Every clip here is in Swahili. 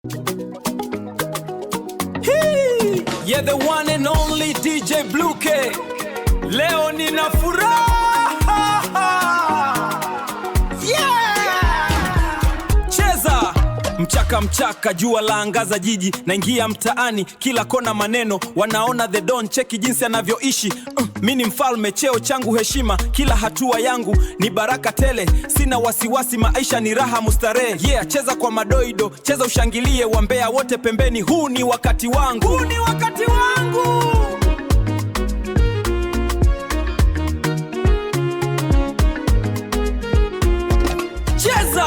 Yeah, the one and only DJ Blue K. Leo nina furaha. Yeah! Cheza mchaka mchaka, jua laangaza jiji, naingia mtaani, kila kona maneno, wanaona the Don, cheki jinsi anavyoishi. Mimi ni mfalme, cheo changu heshima, kila hatua yangu ni baraka tele, sina wasiwasi, maisha ni raha mustarehe. Yeah, cheza kwa madoido, cheza ushangilie, wambea wote pembeni, huu ni wakati wangu, huu ni wakati wangu. Cheza!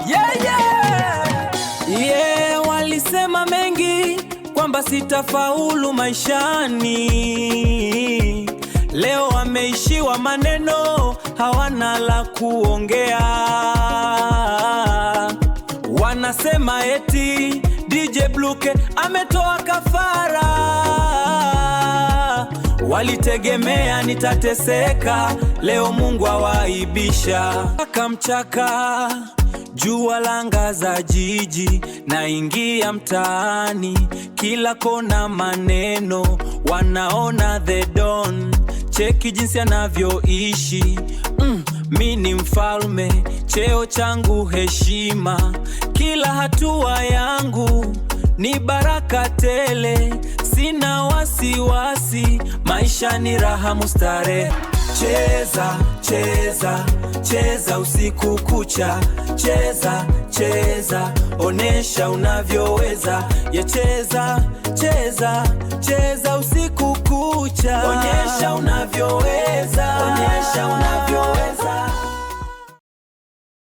Yeah, yeah! Yeah, walisema mengi kwamba sitafaulu maishani. Leo wameishiwa maneno, hawana la kuongea. Wanasema eti DJ Blue K ametoa kafara. Walitegemea nitateseka, leo Mungu awaibisha. Mchaka jua laangaza jiji, naingia mtaani, kila kona maneno, wanaona the Don, cheki jinsi anavyoishi. Mimi ni mfalme, cheo changu heshima, kila hatua yangu ni baraka tele, sina wasiwasi, maisha ni raha mustarehe. Cheza, cheza, cheza usiku kucha, cheza, cheza, onesha unavyoweza. Yeah, cheza, cheza, cheza usiku kucha, onyesha unavyoweza, onyesha unavyoweza.